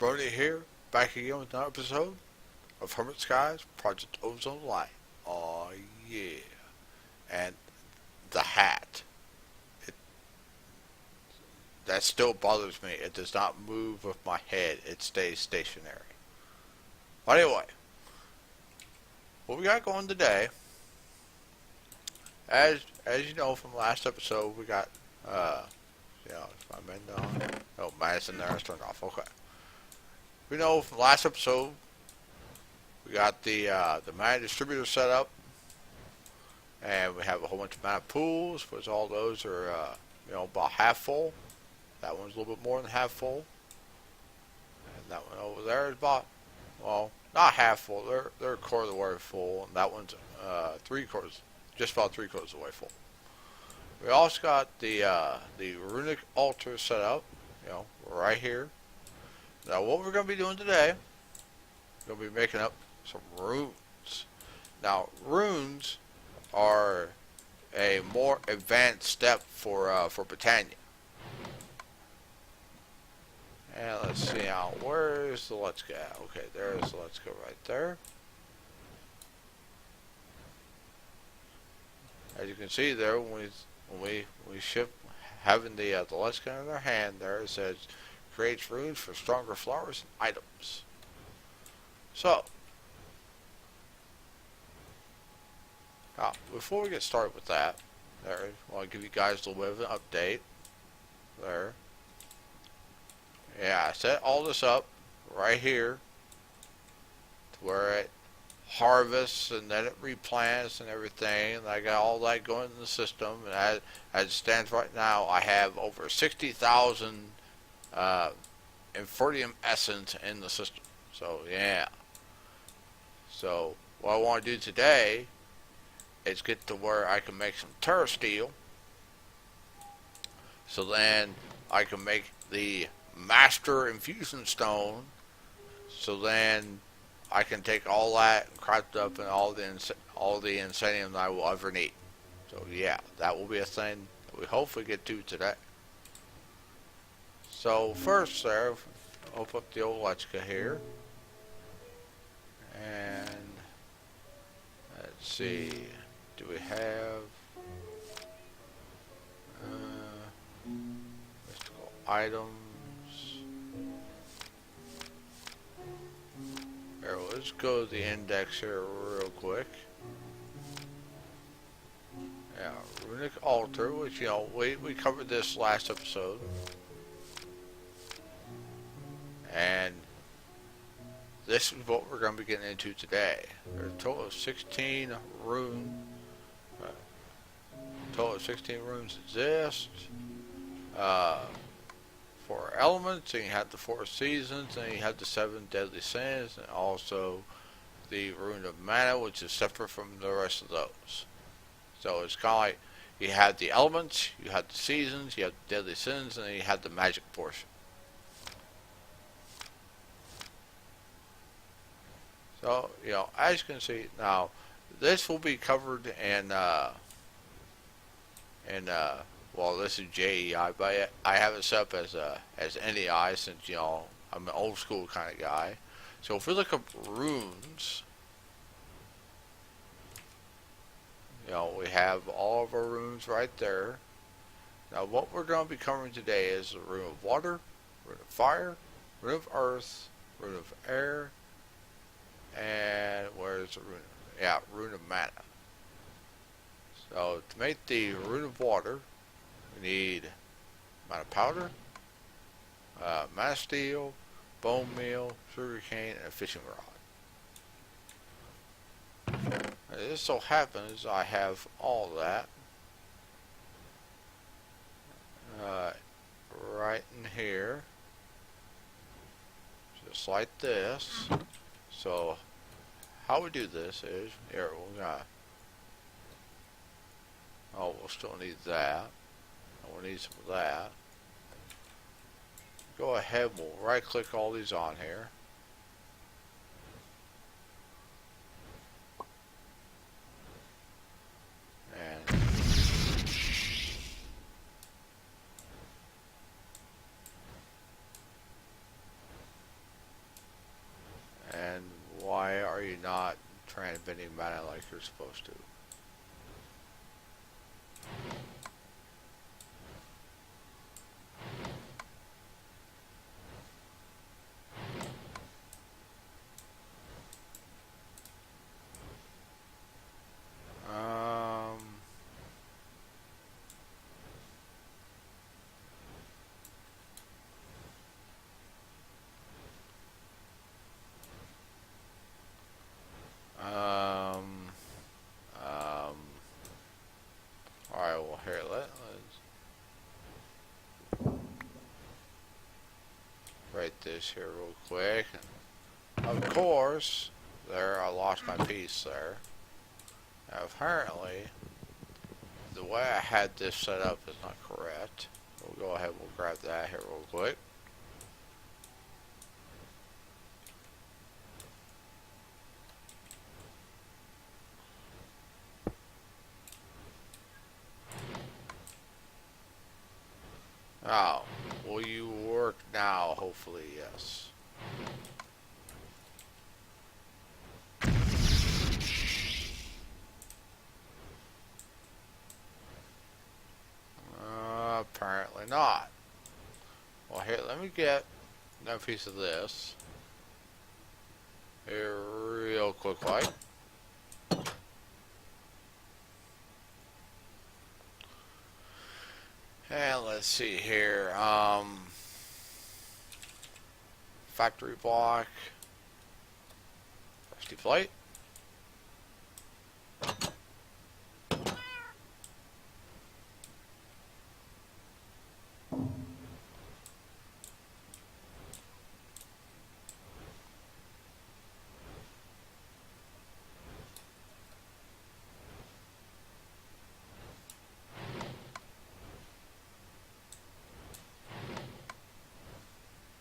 Brody here, back again with another episode of Hermit Skies Project Ozone Lite. Oh yeah. And the hat. It, that still bothers me. It does not move with my head. It stays stationary. But anyway, what we got going today, as you know from last episode, we got, is my menu on? Oh, Madison there, it's turned off. Okay. We know from last episode, we got the mana distributor set up, and we have a whole bunch of mana pools, which all those are about half full. That one's a little bit more than half full, and that one over there is about, well, not half full. They're a quarter of the way full, and that one's just about 3/4 of the way full. We also got the runic altar set up, right here. Now, what we're going to be doing today, we're going to be making up some runes. Now, runes are a more advanced step for Botania. And let's see now, where's the Let's Go? Okay, there's the Let's Go right there. As you can see there, when we ship having the Let's Go in our hand, there it says creates runes for stronger flowers and items. So, now, before we get started with that, I want to give you guys a little bit of an update. There. Yeah, I set all this up right here to where it harvests and then it replants and everything. And I got all that going in the system. And as it stands right now, I have over 60,000 Infusion essence in the system. So yeah. So what I want to do today is get to where I can make some Terrasteel. So then I can make the Master Infusion Stone. So then I can take all that and craft up and all the insanium that I will ever need. So yeah, that will be a thing that we hopefully get to today. So first there, open up the old Lechka here. And let's see, do we have mystical items? Here, let's go to the index here real quick. Yeah, runic altar, which we covered this last episode. And this is what we're going to be getting into today. There's a total of 16 runes. Total of 16 runes exist. 4 elements, and you have the 4 seasons, and you have the 7 deadly sins, and also the rune of mana, which is separate from the rest of those. So it's kind of like you have the elements, you have the seasons, you have the deadly sins, and then you have the magic portion. So, as you can see, now, this will be covered in well, this is JEI, but I have it set up as NEI since, I'm an old school kind of guy. So if we look up runes, we have all of our runes right there. Now, what we're going to be covering today is the rune of water, rune of fire, rune of earth, rune of air, and where's the rune? Yeah, rune of mana. So to make the rune of water, we need mana powder, mana steel, bone meal, sugarcane, and a fishing rod. Now, this so happens I have all that right in here, just like this. So how we do this is, here we got, we'll still need that. We'll need some of that. Go ahead, we'll right click all these on here. And transmitting mana like you're supposed to. Alright, well here, let's write this here real quick. Of course, there, I lost my piece there. Now, apparently, the way I had this set up is not correct. We'll go ahead and we'll grab that here real quick. Oh, will you work now? Hopefully, yes. Apparently not. Well, here, let me get another piece of this. Here, real quick, like. And let's see here. Factory block. Rusty plate.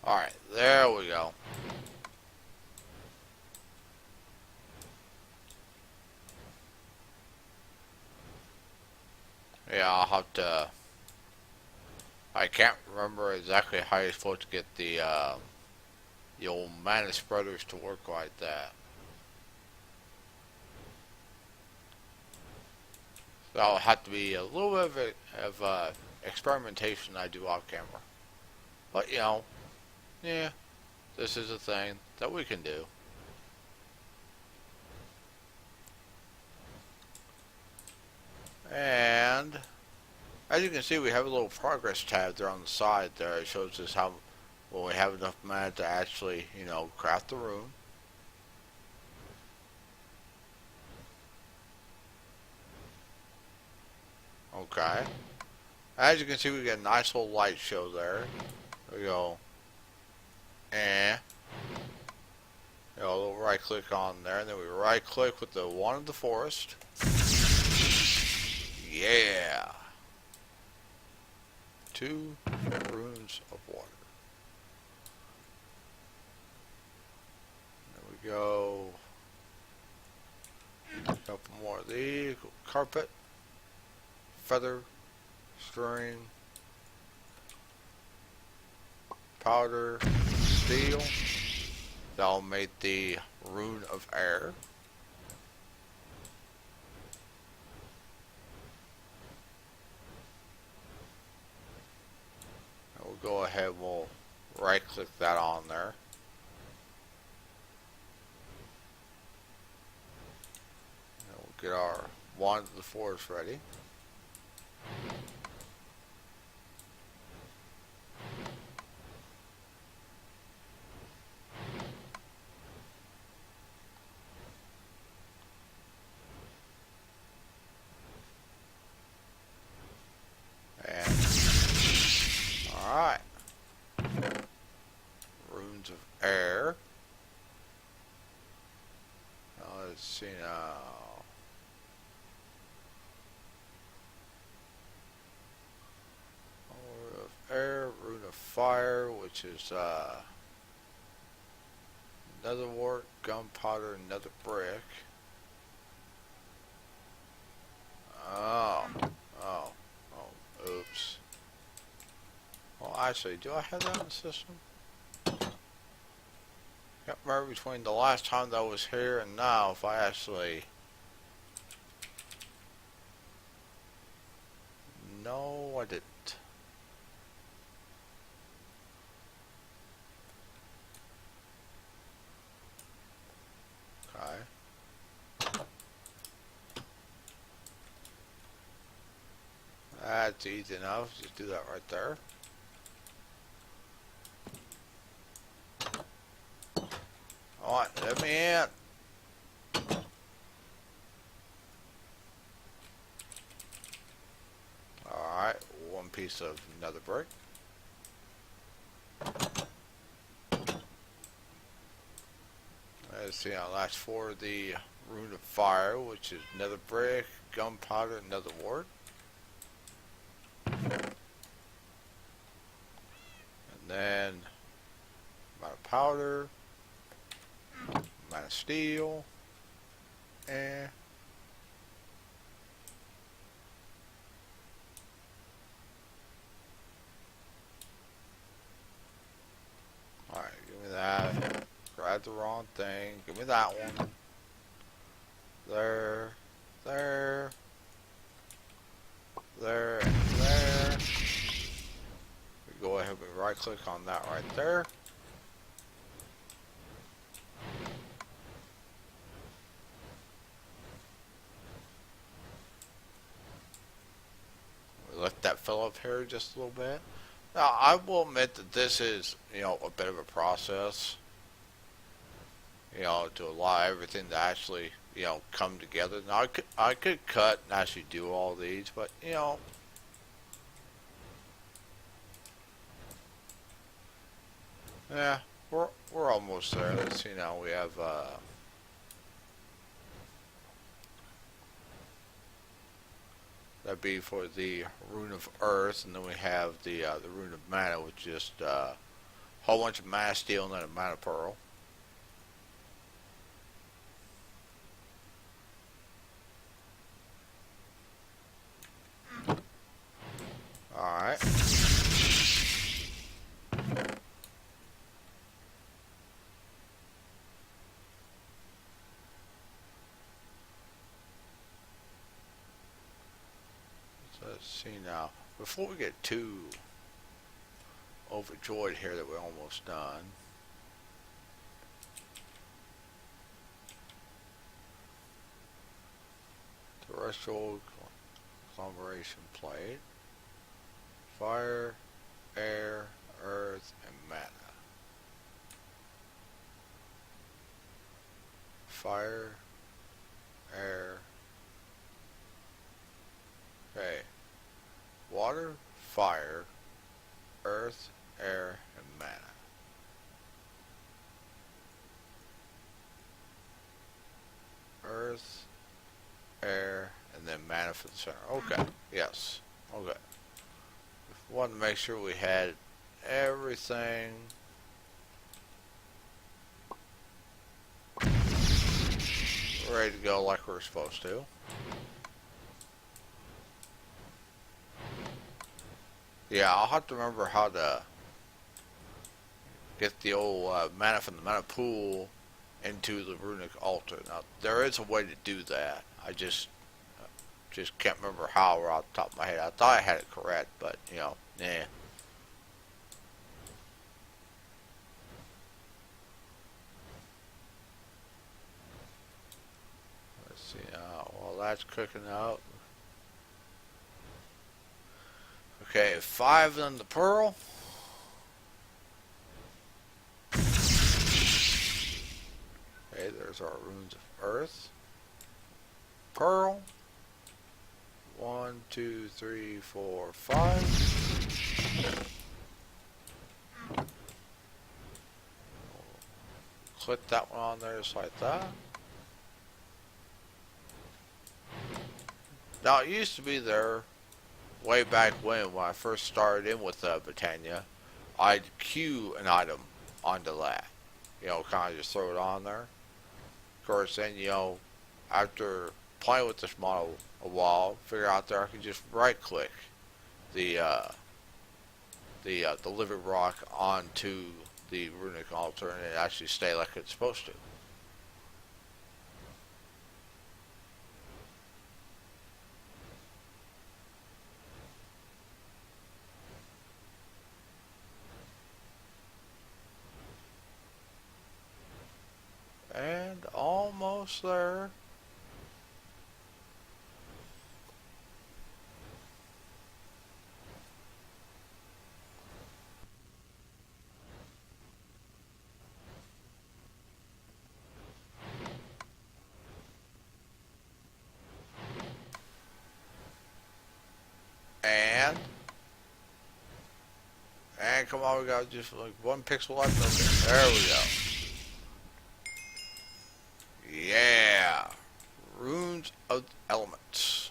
Alright, there we go. Yeah, I'll have to... I can't remember exactly how you're supposed to get the old mana spreaders to work like that. So that'll have to be a little bit of experimentation I do off camera. But, you know, yeah, this is a thing that we can do. And as you can see, we have a little progress tab there on the side there. It shows us how, well, we have enough mana to actually, you know, craft the room. Okay. As you can see, we get a nice little light show there. There we go. And you know, a little right click on there, and then we right click with the one of the forest. Yeah. 2 runes of water. There we go. A couple more of these. Carpet, feather, string, powder, steel. That'll make the rune of air. And we'll go ahead and we'll right click that on there. And we'll get our wand of the forest ready. Alright. Runes of air. Now let's see now. Rune of air, rune of fire, which is nether wart, gunpowder, nether brick. Oops. Well, actually, do I have that in the system? Can't remember between the last time that I was here and now if I actually... No, I didn't. Okay. That's easy enough. Just do that right there. Alright, let me in. Alright, one piece of nether brick. Let's see how that's for the rune of fire, which is nether brick, gunpowder, and nether wart. And then amount of powder, amount of steel, and alright, give me that. Grab the wrong thing. Give me that one. There, there, there, and there. We go ahead and right click on that right there. We let that fill up here just a little bit. Now, I will admit that this is, a bit of a process, to allow everything to actually, come together. Now, I could cut and actually do all these, but, yeah, we're almost there. Let's see now, we have, that'd be for the rune of earth, and then we have the rune of mana, which is just a whole bunch of mana steel and then a mana pearl. Alright. So let's see now. Before we get too overjoyed here that we're almost done. Terrasteel agglomeration plate. Fire, air, earth, and mana. Fire, air. Okay. Water, fire, earth, air, and mana. Earth, air, and then mana for the center. Okay. Yes. Okay. Wanted to make sure we had everything ready to go like we're supposed to. Yeah, I'll have to remember how to get the old mana from the mana pool into the runic altar. Now, there is a way to do that. I just can't remember how right off the top of my head. I thought I had it correct, but, nah. Let's see now. While that's cooking out. Okay, 5 in the pearl. Okay, there's our runes of earth. Pearl. 1, 2, 3, 4, 5. Click that one on there just like that. Now it used to be there way back when I first started in with Botania. I'd queue an item onto that. Kind of just throw it on there. Of course, then, after playing with this model a while, figure out there I can just right click the living rock onto the runic altar and it actually stay like it's supposed to. And almost there. And come on, we got just like one pixel left. Okay, there we go. Yeah. Runes of Elements.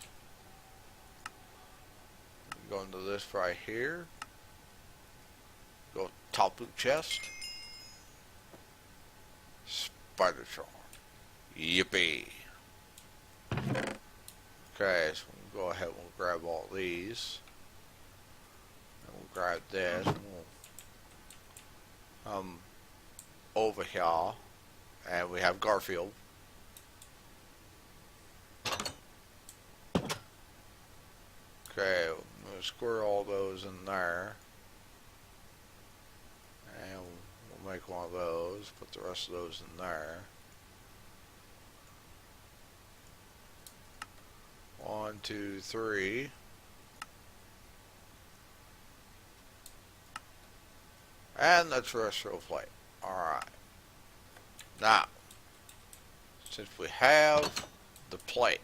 Go into this right here. Go top blue chest. Spidertron. Yippee. Okay, so we'll go ahead and we'll grab all these. And we'll grab this. We'll, over here. And we have Garfield. Okay, I'm going to square all those in there. And we'll make one of those. Put the rest of those in there. 1, 2, 3. And the terrestrial plate. Alright. Now, since we have the plate,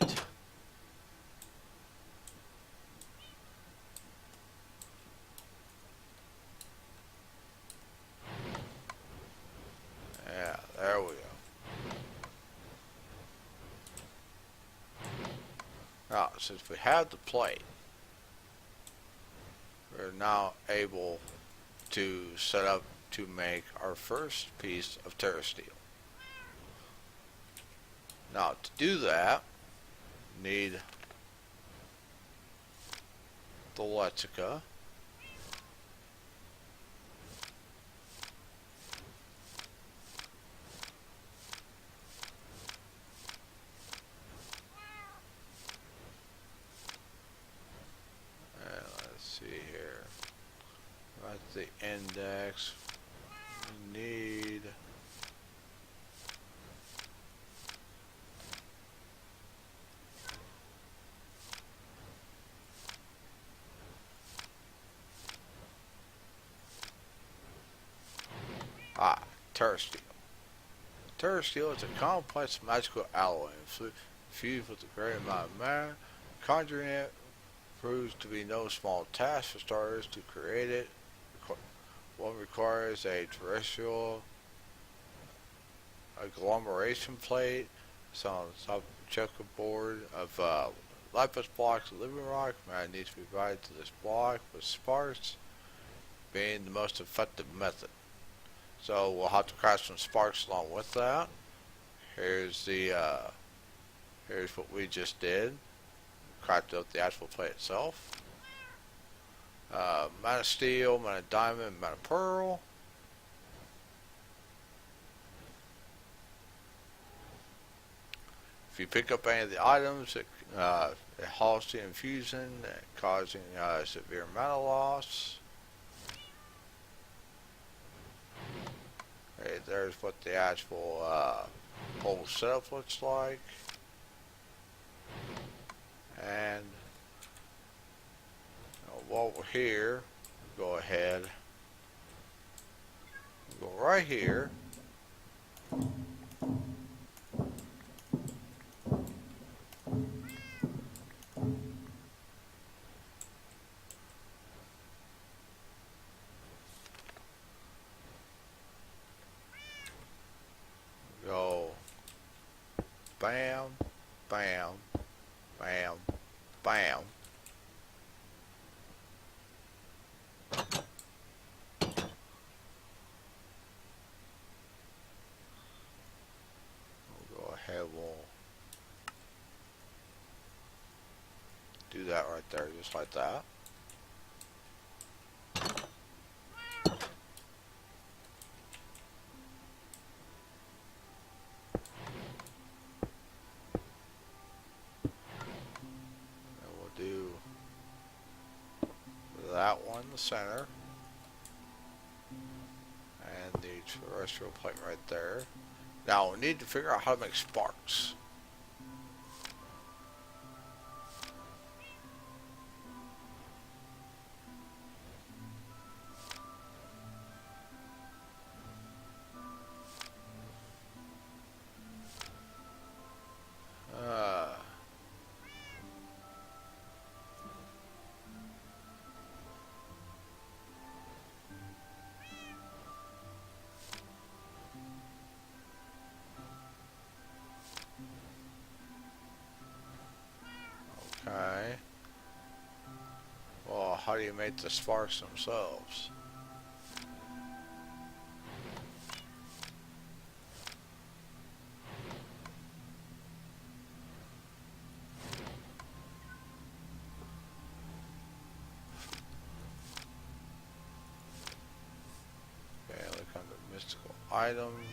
yeah, there we go. Now, since we have the plate, we're now able to set up to make our first piece of Terrasteel. Now, to do that, need the Letica. And let's see here. At the index, we need Terrasteel. Terrasteel is a complex magical alloy infused with a great amount of mana. Conjuring it proves to be no small task for starters. To create it, one requires a terrestrial agglomeration plate, some checkerboard of lapis blocks of living rock. Mana needs to be provided to this block, with sparks being the most effective method. So we'll have to craft some sparks along with that. Here's the here's what we just did. Crafted up the actual plate itself. Mana steel, mana diamond, mana pearl. If you pick up any of the items, it halts the infusion, causing severe mana loss. Okay, there's what the actual whole setup looks like. And while we're here, go ahead, go right here. Go bam, bam, bam, bam. We'll go ahead, we'll do that right there, just like that. the center. And the terrestrial plate right there. Now we need to figure out how to make sparks. Okay. Well, how do you make the sparks themselves? Okay, look under mystical items.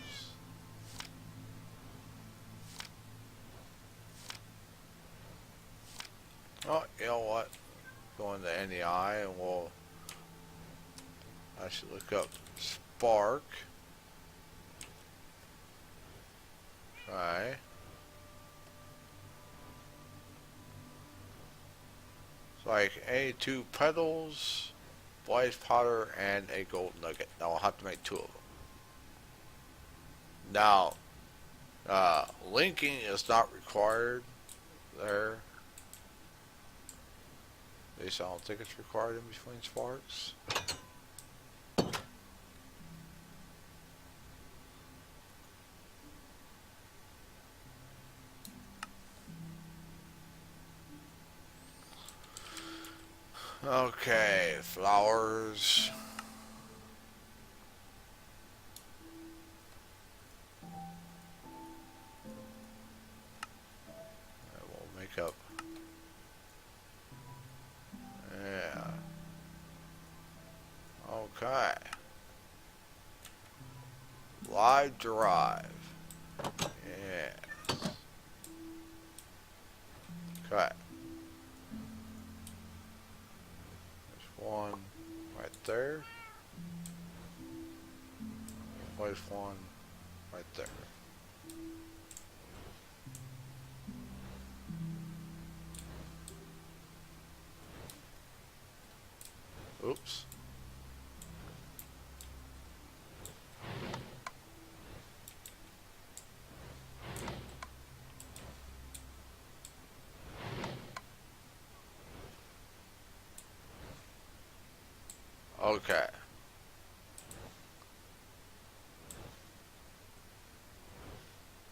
Oh, you know what? Go into NEI and we'll actually look up spark. Okay. It's like two petals, blaze powder, and a gold nugget. Now I'll have to make 2 of them. Now, linking is not required there. At least I don't think it's required in between sparks. Okay, flowers. And we'll make up. Yeah. Okay. Live drive. Yes. Okay. There's one right there. Place one right there. Oops. Okay.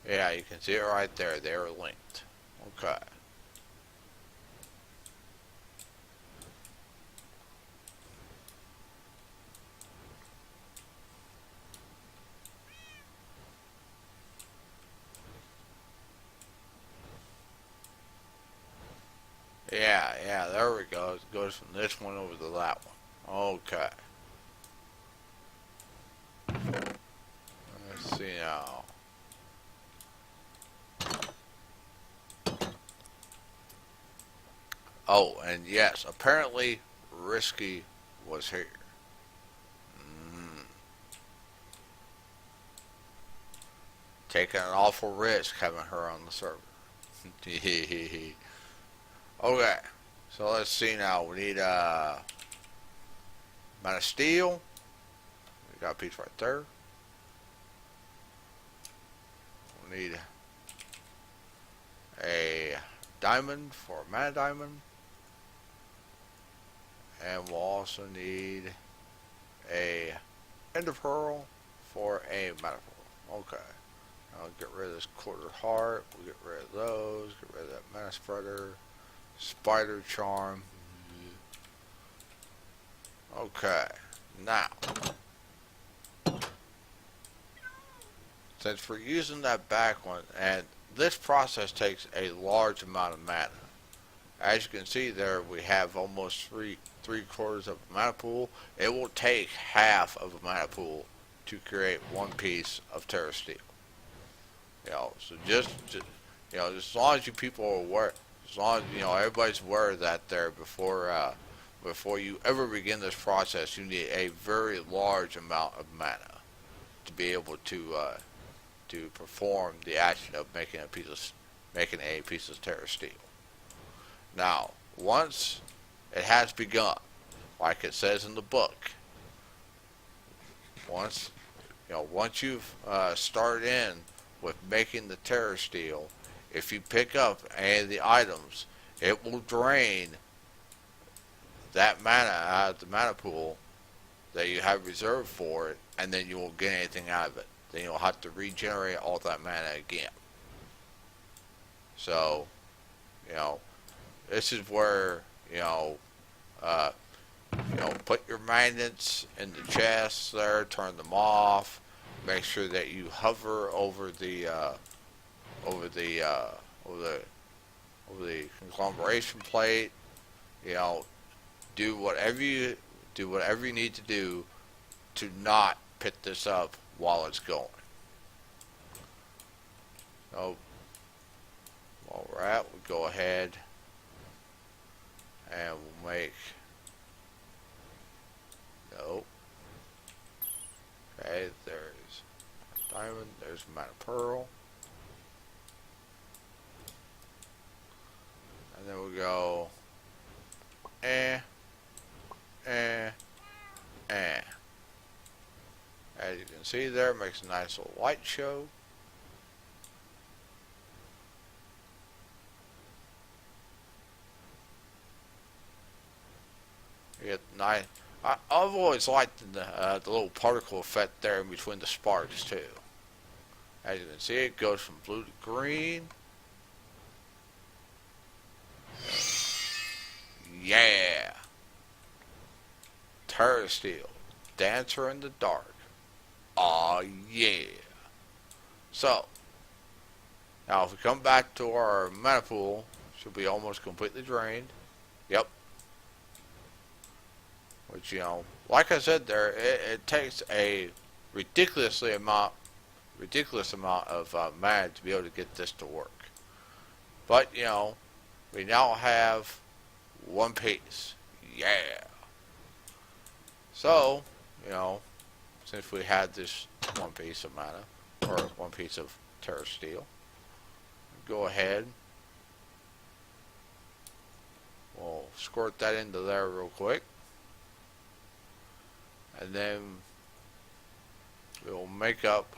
Yeah, you can see it right there. They're linked. Okay. Yeah, there we go. It goes from this one over to that one. Okay. Let's see now. Oh, and yes, apparently Risky was here. Taking an awful risk having her on the server. Okay, so let's see now. We need Terrasteel. We got a piece right there. We need a diamond for a mana diamond. And we'll also need a ender pearl for a mana pearl. Okay. I'll get rid of this quarter heart. We'll get rid of those. Get rid of that mana spreader. Spider charm. Okay. Now, since we're using that back one, and this process takes a large amount of mana. As you can see there, we have almost three-quarters of a mana pool. It will take half of a mana pool to create one piece of Terrasteel. So just as long as you people are aware, as long as everybody's aware of that there before before you ever begin this process, you need a very large amount of mana to be able to perform the action of making a piece of Terrasteel. Now, once it has begun, like it says in the book, once you've started in with making the Terrasteel, if you pick up any of the items, it will drain that mana out of the mana pool that you have reserved for it, and then you won't get anything out of it. Then you'll have to regenerate all that mana again. So, this is where, put your magnets in the chests there, turn them off, make sure that you hover over the conglomeration plate. Do whatever you need to do to not pick this up while it's going. So while we're at, we go ahead and we'll make okay, there's a diamond, there's a mana pearl. And then we go As you can see there, it makes a nice little light show. You get nice. I've always liked the little particle effect there in between the sparks too. As you can see, it goes from blue to green. Yeah. Terrasteel, Dancer in the Dark. Aw, yeah. So, now if we come back to our mana pool, should be almost completely drained. Yep. Which, like I said there, it takes a ridiculous amount of mana to be able to get this to work. But, we now have one piece. Yeah. So, since we had this one piece of mana, or one piece of Terrasteel, go ahead. We'll squirt that into there real quick. And then we'll make up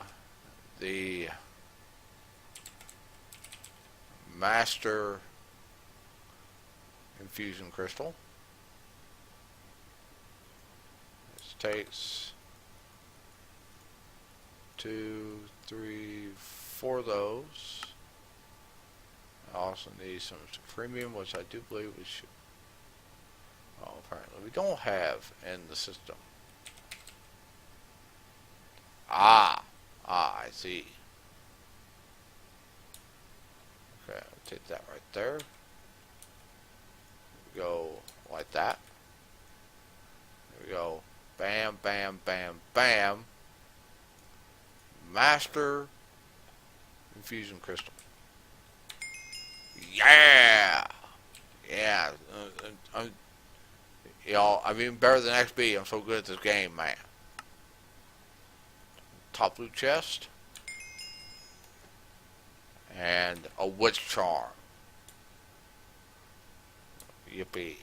the Master Infusion Crystal. This takes 2, 3, 4 of those. I also need some premium, which I do believe we should. Oh, apparently we don't have in the system. I see. Okay, I'll take that right there. Go like that. There we go. Bam, bam, bam, bam. Master Infusion Crystal. Yeah! Yeah. I'm even better than XB. I'm so good at this game, man. Top loot chest. And a witch charm. Yippee.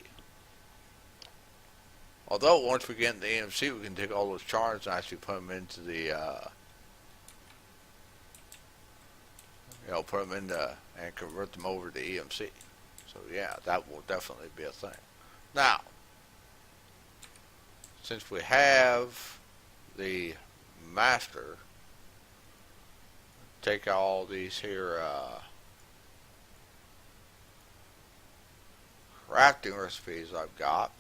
Although once we get in the EMC, we can take all those charms and actually put them into the put them into and convert them over to EMC. So yeah, that will definitely be a thing. Now, since we have the master, take all these here crafting recipes I've got,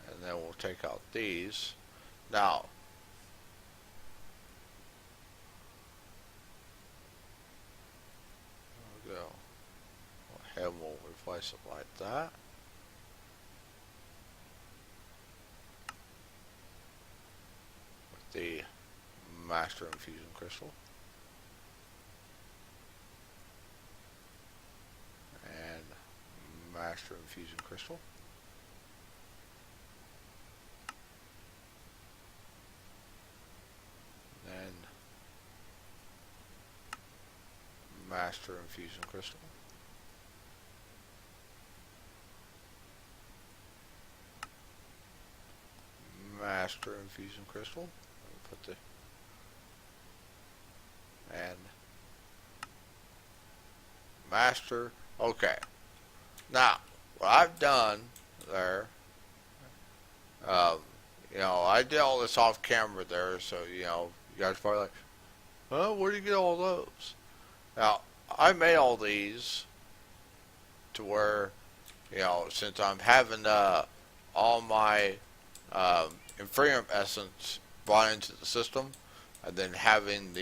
and then we'll take out these. Now, there we go. We'll have, we'll replace it like that. With the Master Infusion Crystal. And master infusion crystal. Then master infusion crystal. Master infusion crystal. Put the and master. Okay. Now, what I've done there, um, I did all this off camera there, so you guys are probably like, "Oh, where do you get all those?" Now, I made all these to where, since I'm having all my Inferium essence brought into the system, and then having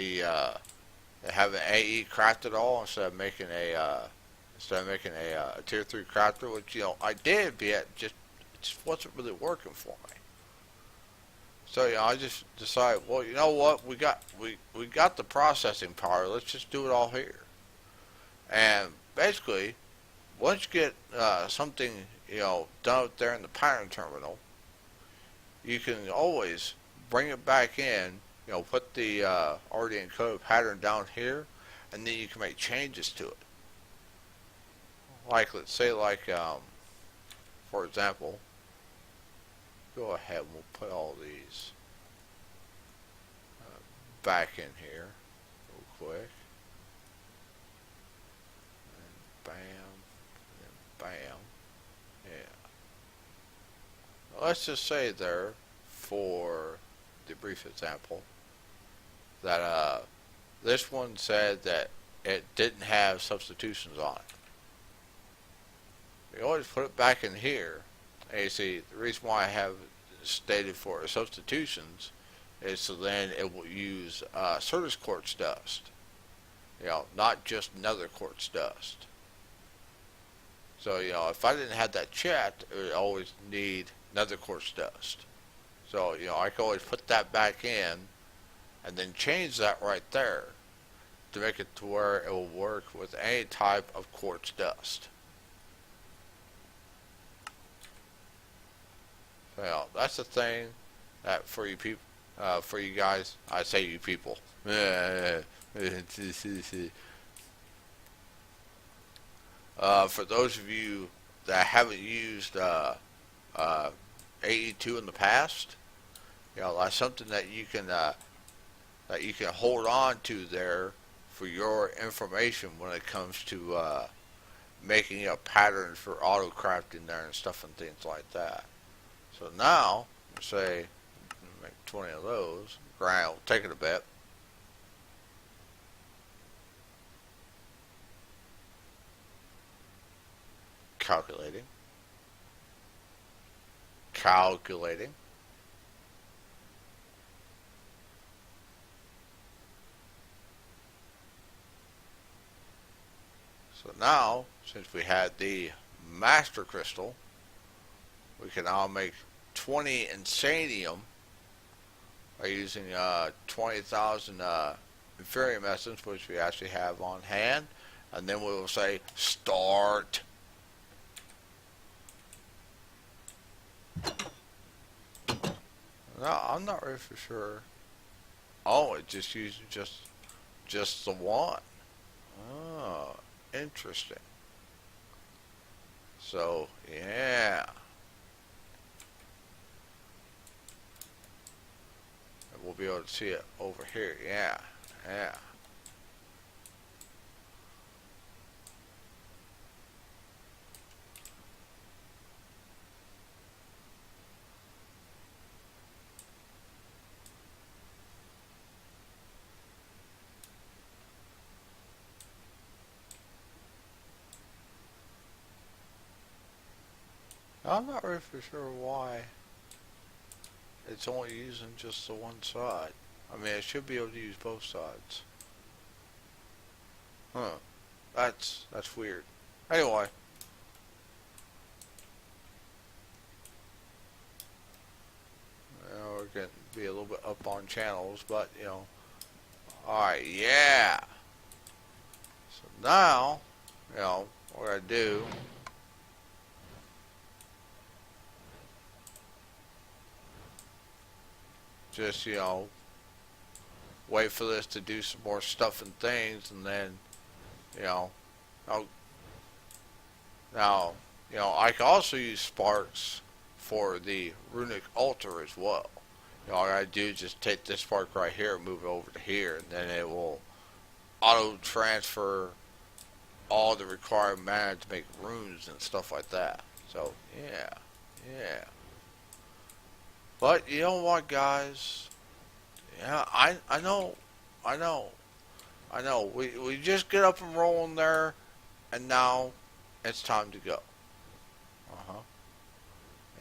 having AE craft it all instead of making a tier 3 crafter, which I did, but it just wasn't really working for me. So I just decided, well, you know what, we got the processing power. Let's just do it all here. And basically, once you get something done up there in the pattern terminal, you can always bring it back in. Put the already encoded pattern down here, and then you can make changes to it. Like, let's say, for example, go ahead and we'll put all these back in here real quick. And bam, and bam. Yeah. Let's just say there, for the brief example, that this one said that it didn't have substitutions on it. You always put it back in here. And you see, the reason why I have stated for substitutions is so then it will use Certus quartz dust. Not just nether quartz dust. So, if I didn't have that checked, it would always need nether quartz dust. So, I can always put that back in and then change that right there to make it to where it will work with any type of quartz dust. So, that's the thing that for you people, for you guys, I say you people. For those of you that haven't used AE2 in the past, that's something that you can hold on to there for your information when it comes to making up patterns for auto crafting there and stuff and things like that. So now, say, make 20 of those. Grind will take it a bit. Calculating. So now, since we had the master crystal, we can now make 20 insanium by using 20,000 Inferium essence, which we actually have on hand, and then we will say start. No, I'm not really for sure. Oh, it just uses just the one. Oh, interesting. So yeah. We'll be able to see it over here. Yeah. I'm not really for sure why it's only using just the one side. I mean, it should be able to use both sides. Huh. That's weird. Anyway. We're getting to be a little bit up on channels, but, Alright, yeah. So now, what I do just, wait for this to do some more stuff and things, and then, you know, I'll, now, I can also use sparks for the runic altar as well. All I gotta do is just take this spark right here and move it over to here, and then it will auto transfer all the required mana to make runes and stuff like that. So yeah. But you know what, guys? Yeah, I know. We just get up and rolling there, and now it's time to go.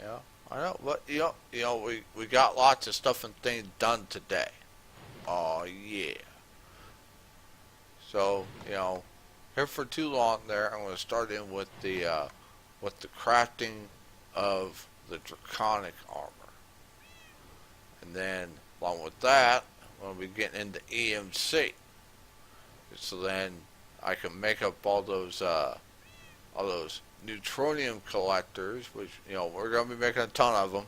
Yeah, I know. But we got lots of stuff and things done today. Oh yeah. So here for too long there, I'm going to start in with the crafting of the draconic armor, and then along with that, I'm going to be getting into EMC. So then I can make up all those neutronium collectors, which we're going to be making a ton of them.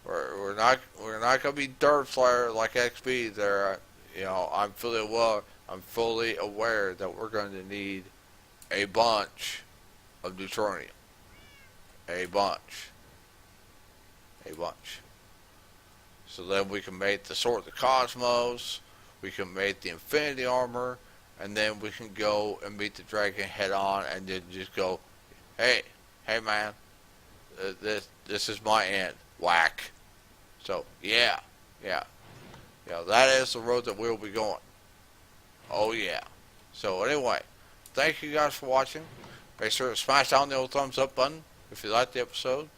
We're not going to be dirt flyer like XP there. I'm fully aware that we're going to need a bunch of neutronium. A bunch. So then we can make the Sword of the Cosmos, we can make the Infinity Armor, and then we can go and meet the dragon head on, and then just go, hey man, this is my end. Whack. So yeah. That is the road that we'll be going. Oh yeah. So anyway, thank you guys for watching. Make sure to smash down the old thumbs up button if you liked the episode.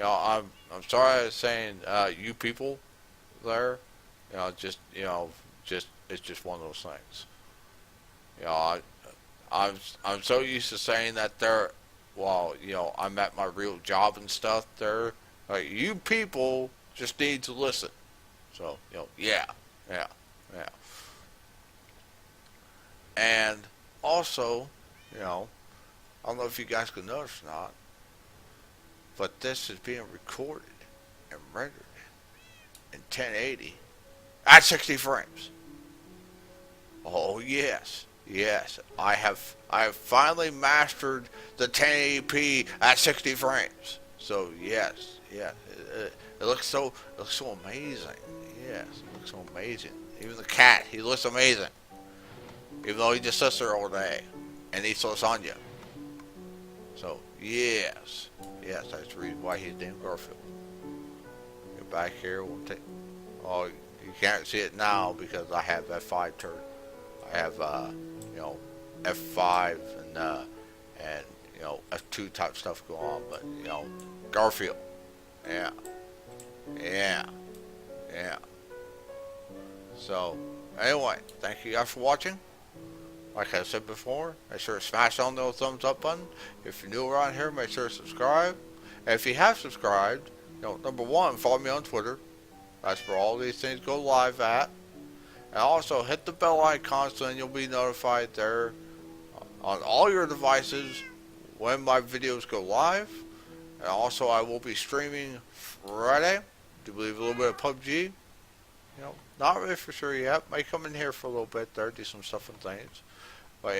I'm sorry I was saying you people there. Just it's just one of those things. I'm so used to saying that there. Well, I'm at my real job and stuff there. Like, you people just need to listen. So, yeah. And also, I don't know if you guys can notice or not, but this is being recorded and rendered in 1080 at 60 frames. Oh yes. I have finally mastered the 1080p at 60 frames. So yes. It looks so amazing. Yes, it looks so amazing. Even the cat, he looks amazing. Even though he just sits there all day and eats lasagna. So yes, that's the reason why he's named Garfield. Get back here, we'll take. Oh, you can't see it now because I have F5 turned. I have F5 and F2 type stuff going on, but Garfield. Yeah. So, anyway, thank you guys for watching. Like I said before, make sure to smash on the thumbs up button. If you're new around here, make sure to subscribe. And if you have subscribed, number one, follow me on Twitter. That's where all these things go live at. And also hit the bell icon so then you'll be notified there on all your devices when my videos go live. And also I will be streaming Friday. Do believe a little bit of PUBG. Not really for sure yet. Might come in here for a little bit there, do some stuff and things. But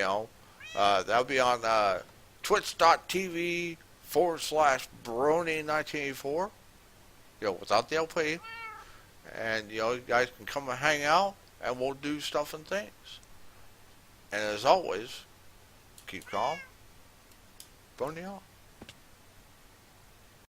that'll be on twitch.tv/Brony1984. Without the LP. And you guys can come and hang out and we'll do stuff and things. And as always, keep calm. Botania.